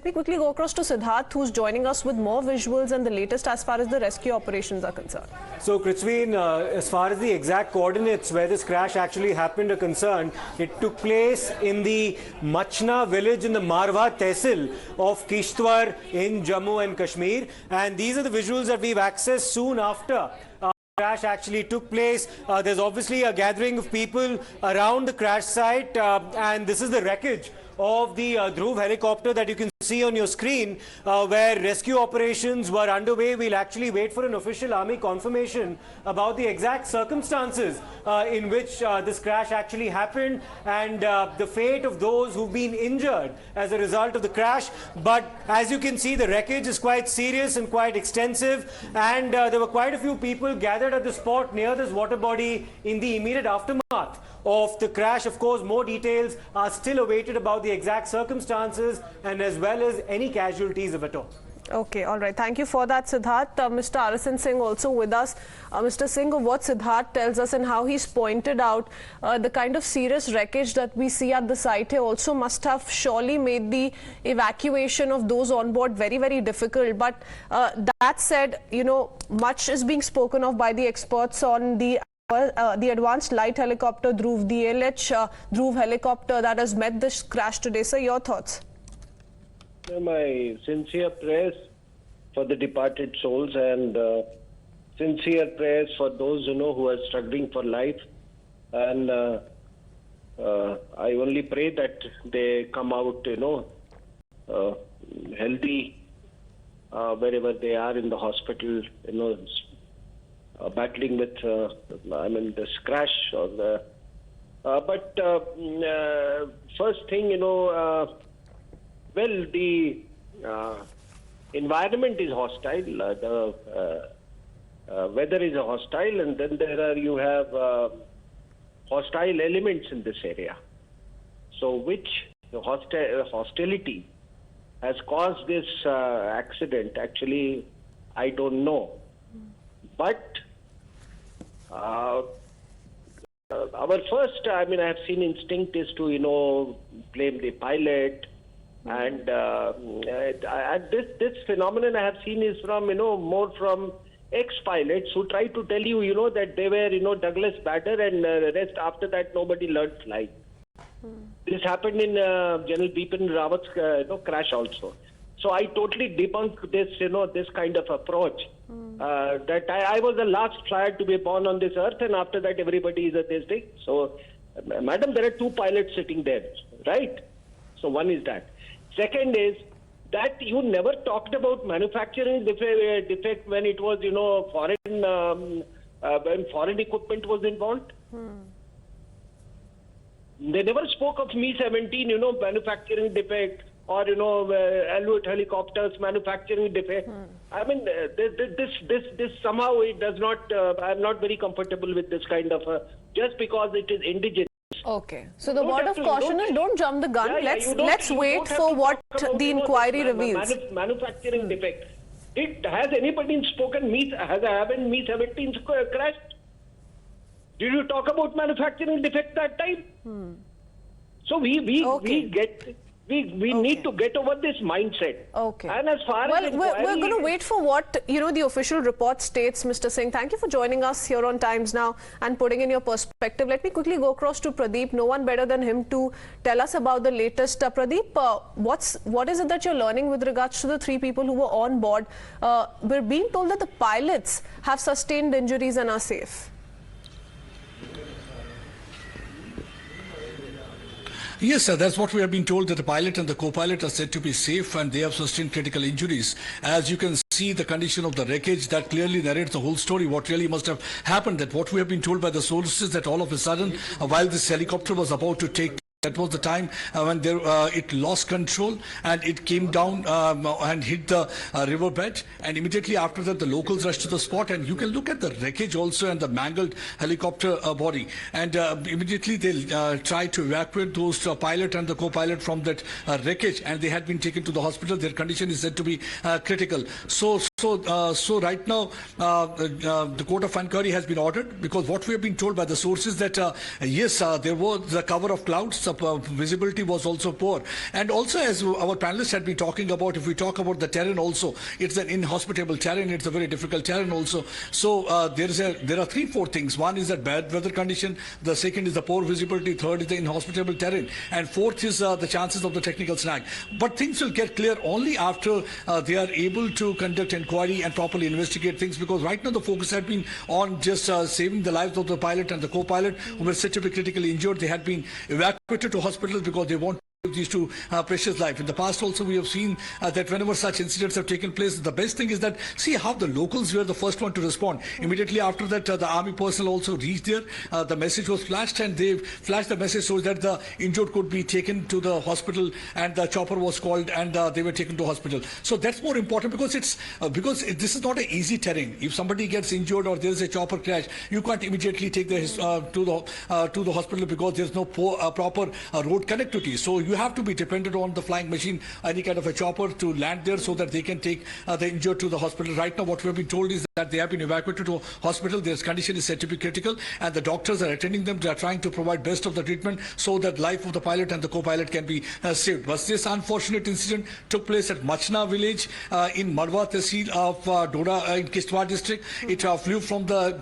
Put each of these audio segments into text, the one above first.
me quickly go across to Siddharth, who's joining us with more visuals and the latest as far as the rescue operations are concerned. So, Kishtwar, as far as the exact coordinates where this crash actually happened are concerned, it took place in the Machna village in the Marwa Tehsil of Kishtwar in Jammu and Kashmir. And these are the visuals that we've accessed soon after crash actually took place. There's obviously a gathering of people around the crash site, and this is the wreckage of the Dhruv helicopter that you can see on your screen, where rescue operations were underway. We'll actually wait for an official army confirmation about the exact circumstances in which this crash actually happened and the fate of those who've been injured as a result of the crash. But as you can see, the wreckage is quite serious and quite extensive, and there were quite a few people gathered at the spot near this water body in the immediate aftermath of the crash. Of course, more details are still awaited about the exact circumstances and as well as any casualties of it all. Okay, all right. Thank you for that, Siddharth. Mr. RSN Singh also with us. Mr. Singh, what Siddharth tells us and how he's pointed out the kind of serious wreckage that we see at the site here also must have surely made the evacuation of those on board very, very difficult. But that said, you know, much is being spoken of by the experts on the advanced light helicopter Dhruv, the LH Dhruv helicopter that has met this crash today. Sir, your thoughts? My sincere prayers for the departed souls and sincere prayers for those who are struggling for life. And I only pray that they come out healthy wherever they are in the hospital, battling with this crash or the but first thing, well, the environment is hostile, the weather is hostile, and then you have hostile elements in this area. So which hostility has caused this accident, actually, I don't know. But our first, I have seen instinct is to, blame the pilot. And this phenomenon I have seen is from, more from ex-pilots who try to tell you, that they were, Douglas Bader, and rest after that nobody learned flying. This happened in General Bipin Rawat's, crash also. So I totally debunk this, this kind of approach. That I was the last flyer to be born on this earth, and after that everybody is a this thing. So, madam, there are two pilots sitting there, right? So one is that. Second is that you never talked about manufacturing defect when it was, when foreign equipment was involved. They never spoke of Mi-17, manufacturing defect, or Alouette helicopters manufacturing defect. This somehow it does not. I'm not very comfortable with this kind of just because it is indigenous. Okay, so the word of caution is don't jump the gun. Let's wait for what the inquiry reveals. Manufacturing defect. Has anybody spoken? Haven't Mi-17 crashed? Did you talk about manufacturing defect that time? So we need to get over this mindset. Okay. And as far as we're going to wait for what the official report states, Mr. Singh. Thank you for joining us here on Times Now and putting in your perspective. Let me quickly go across to Pradeep. No one better than him to tell us about the latest. Pradeep, what is it that you're learning with regards to the three people who were on board? We're being told that the pilots have sustained injuries and are safe. Yes, sir, that's what we have been told, that the pilot and the co-pilot are said to be safe and they have sustained critical injuries. As you can see, the condition of the wreckage, that clearly narrates the whole story, what really must have happened. That what we have been told by the sources, that all of a sudden, while this helicopter was about to take, that was the time when it lost control and it came down and hit the riverbed, and immediately after that the locals rushed to the spot, and you can look at the wreckage also and the mangled helicopter body, and immediately they tried to evacuate those pilot and the co-pilot from that wreckage, and they had been taken to the hospital. Their condition is said to be critical. So So right now, the court of inquiry has been ordered, because what we have been told by the sources that yes, there was the cover of clouds, visibility was also poor, and also as our panelists had been talking about, if we talk about the terrain also, it's an inhospitable terrain, it's a very difficult terrain also. So there are 3-4 things. One is that bad weather condition, the second is the poor visibility, third is the inhospitable terrain, and fourth is the chances of the technical snag. But things will get clear only after they are able to conduct inquiry and properly investigate things, because right now the focus had been on just saving the lives of the pilot and the co-pilot, who were said to be critically injured. They had been evacuated to hospitals because they want these two precious life. In the past also we have seen that whenever such incidents have taken place, the best thing is that, see how the locals were the first one to respond. Immediately after that, the army personnel also reached there. The message was flashed, and they flashed the message so that the injured could be taken to the hospital, and the chopper was called, and they were taken to hospital. So that's more important, because it's this is not an easy terrain. If somebody gets injured or there is a chopper crash, you can't immediately take the to the hospital, because there's no proper road connectivity. So you have to be dependent on the flying machine, any kind of a chopper, to land there so that they can take the injured to the hospital. Right now what we have been told is that they have been evacuated to hospital. Their condition is said to be critical, and the doctors are attending them. They are trying to provide best of the treatment so that life of the pilot and the co-pilot can be saved. But this unfortunate incident took place at Machna village in Marwa Tehsil of Doda in Kishtwar district. It flew from the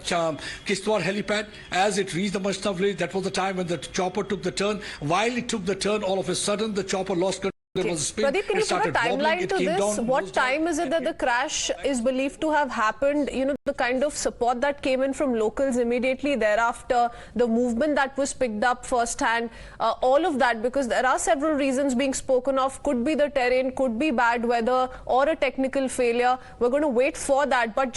Kishtwar helipad. As it reached the Machna village, that was the time when the chopper took the turn. While it took the turn, all of a sudden the chopper lost control. There was a spin. Pradeep, can you put a timeline to this? What time is it that the crash is believed to have happened? You know, the kind of support that came in from locals immediately thereafter, the movement that was picked up firsthand, all of that, because there are several reasons being spoken of. Could be the terrain, could be bad weather, or a technical failure. We're going to wait for that. But